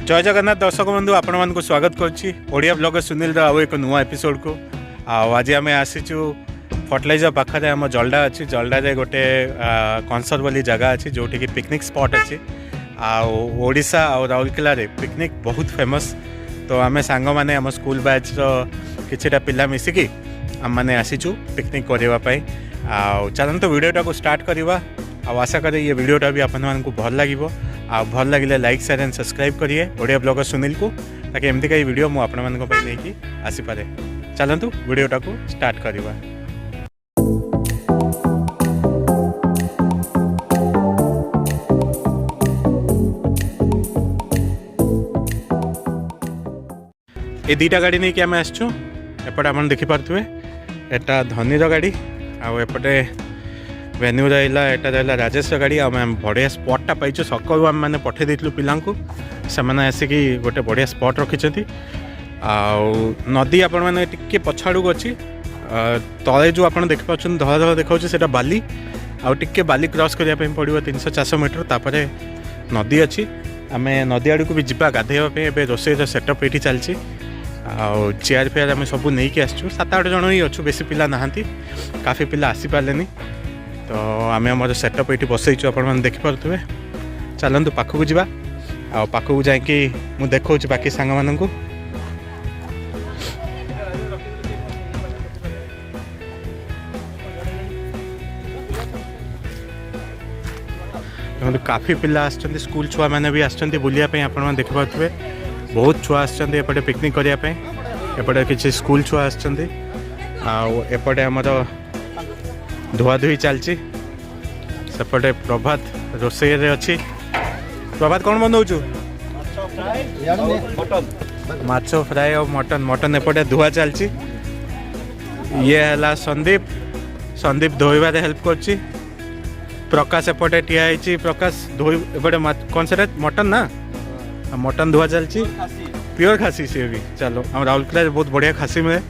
जय जगन्नाथ दर्शक बंधु आपण मानक स्वागत करुच्ची ओडिया ब्लॉगर सुनील आउ एक नुआ एपिसोड को आज आम आसीचु फर्टिलाइजर पाखे आम जलडा अच्छी जलडा गोटे कंसर वाली जगह अच्छी जो कि पिकनिक स्पॉट अच्छी आशा आ राउरकेला पिकनिक बहुत फेमस। तो आम सांग मैंने आम स्कूल बैच किछिटा पिला मिसिकी आम मैंने आसीचु पिकनिक करने चलते वीडियोटा को स्टार्ट करवा। आशा करें ये वीडियोटा भी आपको भल लगे भल लगे लाइक शेयर एंड सब्सक्राइब करिए ओडिया ब्लॉगर सुनील को ताकि एमती कई वीडियो मुझे नहीं आसीपे। चलतु वीडियोटा को स्टार्ट करवा। ये दुईटा गाड़ी नहीं कि आम आसचु एपटे आप देखिपे एटा धनीर गाड़ी आउटे वेन्यू रहा एटा राजेश गाड़ी आम बढ़िया स्पॉटा पाइचु सकालू आम मैंने पठे देलु पिला से आसिकी गोटे बढ़िया स्पॉट रखिंट नदी आपण मैंने टिके पछाड़ू अच्छी तले जो आप देखिपे धला धला देखा से बाली आगे बाली क्रॉस करने पड़ो 300-400 मीटर तापर नदी अच्छी आम नदी आड़ को भी जा गाधेवाई ए रोषेई सेटअप ये चलती चेयर फेयर आम सब नहीं आसचु 7-8 जन ही अच्छु बेसी पिला नहांती काफ़ी पिला आसी पारे तो आम आम सेटअप ये बसईचु आप देखिपे। चलतु पाखक जा पाखक जाकि मुझे देखा बाकी सांग मानू काफ़ी पिला आसछन्ति स्कूल छुआ मैंने भी आसछन्ति बुलिया पे आपण देखिपे बहुत छुआ आसछन्ति एपटे पिकनिक करिया पे एपटे किछि स्कूल छुआ आसछन्ति एपटे हमर धुआ धुई चलची सेपटे प्रभात रोषेई रे अच्छी। प्रभात कौन बनाऊचु माछ फ्राए और मटन मटन एपटे धुआ चलची। ये है संदीप संदीप धोइबारे हेल्प करची। प्रकाश एपटे ठिया होती प्रकाश धोई एपटे कौन से मटन ना मटन धुआ चलची प्योर खासी सी भी। चलो हम राउरकेला बहुत बढ़िया खासी मिले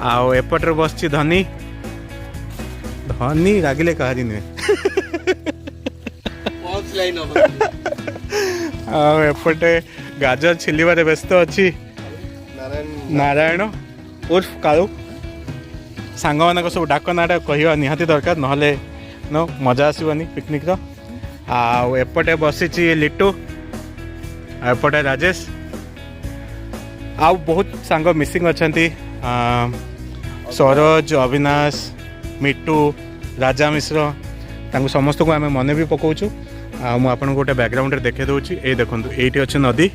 आउटे बस धनी धनी रागिले कहारी नुहे एपटे गाजर छिलबारे व्यस्त अच्छी नारायण उर्फ कालू सांग मान सब डाक नाटा कह निहाती दरकार नहले नो मजा आसबनी पिकनिक एपटे बसी लिटू एपटे राजेश आउ बहुत सांग मिसिंग अच्छा सरोज अविनाश मिट्टू राजा मिश्र तांको समस्त को आम मन भी पकाऊँ मुझे गोटे बैकग्राउंड देखे दूसरी ये देखो ये अच्छे नदी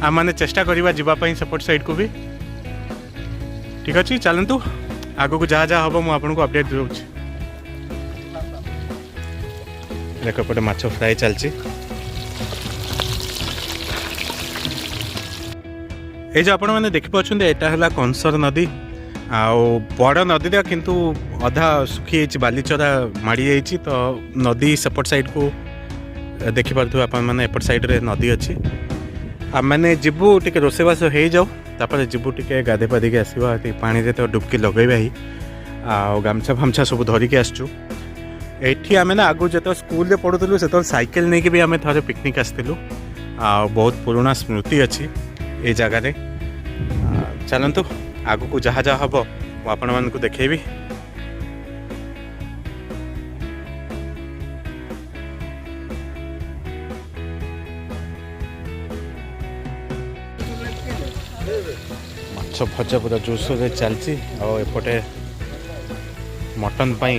आम मैंने चेष्टा करवा जावाई सेपट साइड को भी ठीक अच्छे। चलतु आग को जहाँ जहाँ हम मुझे अपडेट दूसरी देख पटे माछ फ्राए चलची। ये जो आपण मैंने देखिपे यहाँ है कंसर नदी बड़ नदी किंतु अधा सुखी बालीचरा माड़ी जाइए तो नदी सेपट साइड को देखिपे आप एपट साइड रे नदी अच्छी आम मैंने जीवु टे रोषेईबास हो जाऊ तापर जीवु टे गाधे पाधे आसवा पानी रे तो डुबकी लगेबा ही गामछा फामछा सब धरिकी आसचु एठी आम ना आगु जो स्कूल पढ़ुलु से साइकेल नहीं कि भी आम थे पिकनिक आसलु बहुत पुराना स्मृति अच्छी ये जगार। चलतु आग को जहाँ जहाँ हम आपण मान को देखेबी। माछ भजा पूरा जोश चलती एपटे मटन पाई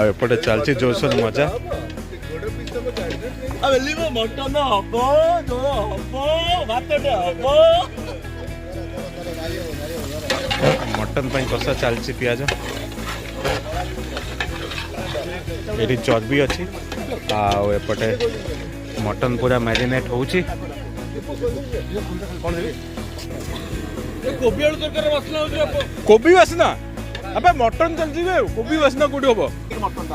एपटे चलती जोरसोर मजा मटन पाई कषा चलती पियाज ये चर्बी अच्छी आउटे मटन पूरा मैरिनेट होची कोबी वासना अब मटन चलती कोबी वासना कौटी हम मटन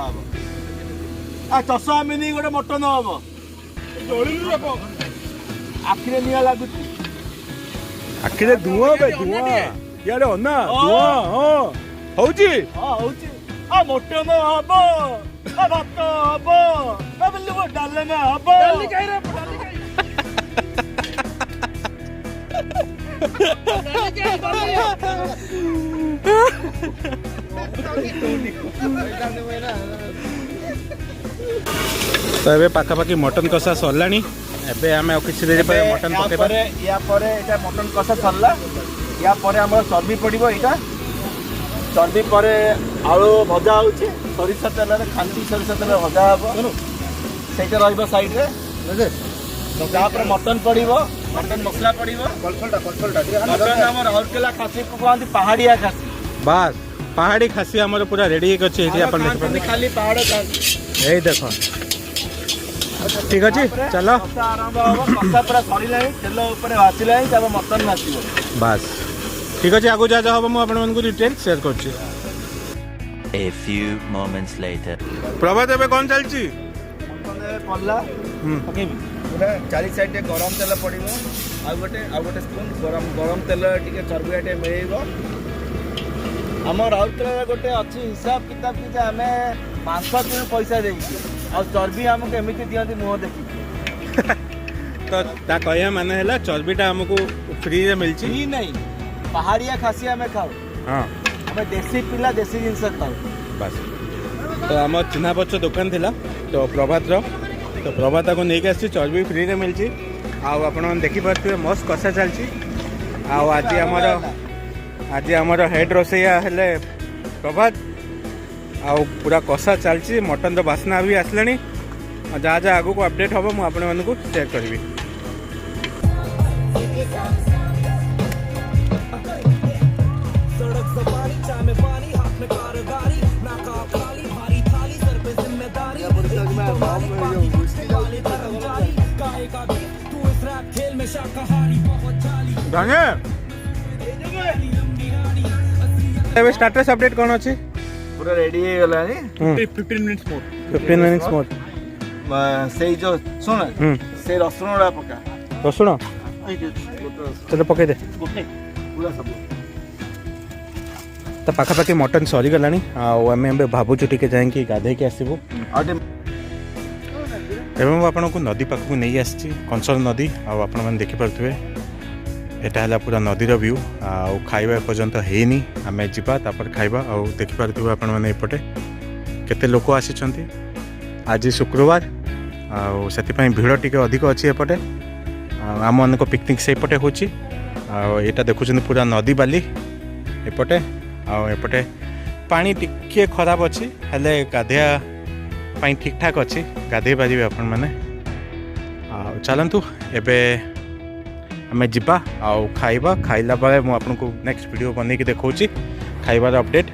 चषा मिनी गोटे मटन हम आखिरे निया लगुच आखिरे धुआं बे धुआं ଇଆଡ଼େ ଅନା ଧୂଆଁ ହଁ ହଉଛି ହଉଛି ମଟନ ହବ ଭାତ ହବ ଡାଲମା ହବ ତ ଏବେ ପାଖାପାଖି ମଟନ କଷା ସରିଲାଣି ଏବେ ଆମେ ଆଉ କିଛି ଦେରି ପରେ ମଟନ ପକେଇବା ୟା ପରେ ଏଇଟା ମଟନ କଷା ସରିଲା ୟା ପରେ ଆମର ଚର୍ବି ପଡ଼ିବ ଏଇଟା ଚର୍ବି ପରେ ଆଳୁ ଭଜା ହେଉଛି ସୋରିଷ ତେଲରେ ଖାଣ୍ଟି ସୋରିଷ ତେଲରେ ଭଜା ହେବ ସେଇଟା ରହିବ ସାଇଡ଼ରେ ତାପରେ ମଟନ ପଡ଼ିବ ମଟନ ମସଲା ପଡ଼ିବ ମଟନ ଆମର ରାଉରକେଲା ଖାସିକୁ କୁହନ୍ତି ପାହାଡ଼ିଆ ଖାସି ବାସ୍ ପାହାଡ଼ି ଖାସି ଆମର ପୁରା ରେଡ଼ି ହେଇକି ଅଛି ଏଇଠି ଆପଣ ଦେଖିପାରନ୍ତି ଖାଲି ପାହାଡ଼ ଖାସି ଏଇ ଦେଖ ଠିକ୍ ଅଛି ଚାଲ କଷା ଆରମ୍ଭ ହେବ କଷା ପୁରା ସରିଲାଣି ତେଲ ଉପରେ ଭାସିଲାଣି ତାପରେ ମଟନ ଭାସିବ ବାସ୍ ଠିକ୍ ଅଛି ଆଗକୁ ଯାହା ଯାହା ହେବ ମୁଁ ଆପଣମାନଙ୍କୁ ଡିଟେଲ୍ ସେୟାର କରୁଛି A few moments later. ପ୍ରଭାତ ଏବେ କ'ଣ ଚାଲିଛି ପଡ଼ିଲା ପକେଇବି ପୁରା ଚାରି ସାଇଡ଼୍ରେ ଗରମ ତେଲ ପଡ଼ିବ ଆଉ ଗୋଟେ ସ୍ପୁନ୍ ଗରମ ତେଲ ଟିକେ ଚର୍ବିଆ ଟିକେ ମିଳେଇବ ଆମ ରାଉରକେଲାରେ ଗୋଟେ ଅଛି ହିସାବ କିତାବ କି ଯେ ଆମେ ମାଂସ କିଣୁ ପଇସା ଦେଇକି ଆଉ ଚର୍ବି ଆମକୁ ଏମିତି ଦିଅନ୍ତି ମୁହଁ ଦେଖିକି ତ ତା କହିବା ମାନେ ହେଲା ଚର୍ବିଟା ଆମକୁ ଫ୍ରିରେ ମିଳିଛି ଫ୍ରି ନାହିଁ ପାହାଡ଼ିଆ ଖାସି ଆମେ ଖାଉ ହଁ ଆମେ ଦେଶୀ ପିଲା ଦେଶୀ ଜିନିଷ ଖାଉ ବାସ୍ ତ ଆମ ଚିହ୍ନା ପରିଚୟ ଦୋକାନ ଥିଲା ତ ପ୍ରଭାତର ତ ପ୍ରଭାତ ତାକୁ ନେଇକି ଆସିଛି ଚର୍ବି ଫ୍ରିରେ ମିଳିଛି ଆଉ ଆପଣମାନେ ଦେଖିପାରୁଥିବେ ମସ୍ତ କଷା ଚାଲିଛି ଆଉ ଆଜି ଆମର ହେଡ୍ ରୋଷେଇଆ ହେଲେ ପ୍ରଭାତ ଆଉ ପୁରା କଷା ଚାଲିଛି ମଟନର ବାସ୍ନା ବି ଆସିଲାଣି ଆଉ ଯାହା ଯାହା ଆଗକୁ ଅପଡ଼େଟ୍ ହେବ ମୁଁ ଆପଣମାନଙ୍କୁ ସେୟାର କରିବି ଏବେ ଷ୍ଟାଟସ୍ ଅପଡେଟ୍ କ'ଣ ଅଛି ପୁରା ରେଡି ହେଇଗଲାଣି 15 ମିନିଟ୍ସ ମୋର୍ ସେଇ ଯୋଉ ଶୁଣ ସେଇ ରସୁଣ ଗୁଡ଼ା ପକା ରସୁଣ ତାହେଲେ ପକେଇ ଦେ ପୁରା ସବୁ ତ ପାଖାପାଖି ମଟନ୍ ସରିଗଲାଣି ଆଉ ଆମେ ଏବେ ଭାବୁଛୁ ଟିକେ ଯାଇକି ଗାଧେଇକି ଆସିବୁ ଏବେ ମୁଁ ଆପଣଙ୍କୁ ନଦୀ ପାଖକୁ ନେଇ ଆସିଛି କଂସର ନଦୀ ଆଉ ଆପଣମାନେ ଦେଖିପାରୁଥିବେ ଏଇଟା ହେଲା ପୁରା ନଦୀର ଭ୍ୟୁ ଆଉ ଖାଇବା ଏପର୍ଯ୍ୟନ୍ତ ହେଇନି ଆମେ ଯିବା ତାପରେ ଖାଇବା ଆଉ ଦେଖିପାରୁଥିବେ ଆପଣମାନେ ଏପଟେ କେତେ ଲୋକ ଆସିଛନ୍ତି ଆଜି ଶୁକ୍ରବାର ଆଉ ସେଥିପାଇଁ ଭିଡ଼ ଟିକେ ଅଧିକ ଅଛି ଏପଟେ ଆଉ ଆମମାନଙ୍କ ପିକନିକ୍ ସେଇପଟେ ହେଉଛି ଆଉ ଏଇଟା ଦେଖୁଛନ୍ତି ପୁରା ନଦୀ ବାଲି ଏପଟେ ଆଉ ଏପଟେ ପାଣି ଟିକେ ଖରାପ ଅଛି ହେଲେ ଗାଧୋଇବା ପାଇଁ ଠିକ୍ ଠାକ୍ ଅଛି ଗାଧୋଇ ପାରିବେ ଆପଣମାନେ ଆଉ ଚାଲନ୍ତୁ ଏବେ ଆମେ ଯିବା ଆଉ ଖାଇବା ଖାଇଲା ପରେ ମୁଁ ଆପଣଙ୍କୁ ନେକ୍ସଟ ଭିଡ଼ିଓ ବନେଇକି ଦେଖାଉଛି ଖାଇବାର ଅପଡ଼େଟ୍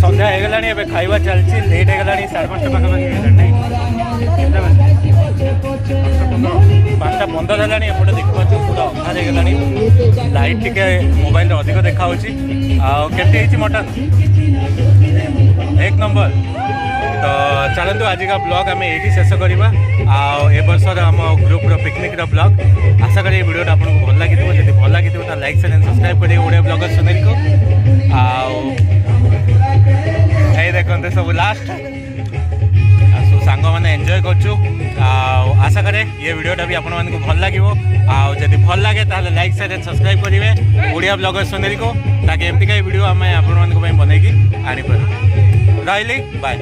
ସନ୍ଧ୍ୟା ହେଇଗଲାଣି ଏବେ ଖାଇବା ଚାଲିଛି ଲେଟ୍ ହେଇଗଲାଣି 5:30 ପାଖାପାଖି ହେଇଗଲାଣି 5:15 ହେଲାଣି ଏପଟେ ଦେଖିପାରୁଛୁ ପୁରା ଅନ୍ଧାର ହେଇଗଲାଣି ଲାଇଟ୍ ଟିକେ ମୋବାଇଲରେ ଅଧିକ ଦେଖାହେଉଛି ଆଉ କେମିତି ହେଇଛି ମଟନ୍ 1 ନମ୍ବର ତ ଚାଲନ୍ତୁ ଆଜିକା ବ୍ଲଗ୍ ଆମେ ଏଇଠି ଶେଷ କରିବା ଆଉ ଏ ବର୍ଷର ଆମ ଗ୍ରୁପ୍ର ପିକନିକ୍ର ବ୍ଲଗ୍ ଆଶା କରି ଏ ଭିଡ଼ିଓଟା ଆପଣଙ୍କୁ ଭଲ ଲାଗିଥିବ ଯଦି ଭଲ ଲାଗିଥିବ ତାହେଲେ ଲାଇକ୍ ସେୟାର ଆଣ୍ଡ ସବସ୍କ୍ରାଇବ୍ କରିବେ ଓଡ଼ିଆ ବ୍ଲଗର ସୁନୀଲକୁ ଆଉ ଏଇ ଦେଖନ୍ତୁ ସବୁ ଲାଷ୍ଟ ସବୁ ସାଙ୍ଗମାନେ ଏନ୍ଜୟ କରୁଛୁ ଆଉ ଆଶା କରେ ଏ ଭିଡ଼ିଓଟା ବି ଆପଣମାନଙ୍କୁ ଭଲ ଲାଗିବ ଆଉ ଯଦି ଭଲ ଲାଗେ ତାହେଲେ ଲାଇକ୍ ସେୟାର ଆଣ୍ଡ ସବସ୍କ୍ରାଇବ୍ କରିବେ ଓଡ଼ିଆ ବ୍ଲଗର ସୁନୀଲକୁ ତାକି ଏମିତିକା ଭିଡ଼ିଓ ଆମେ ଆପଣମାନଙ୍କ ପାଇଁ ବନେଇକି ଆଣିପାରିବୁ ରହିଲି ବାଏ।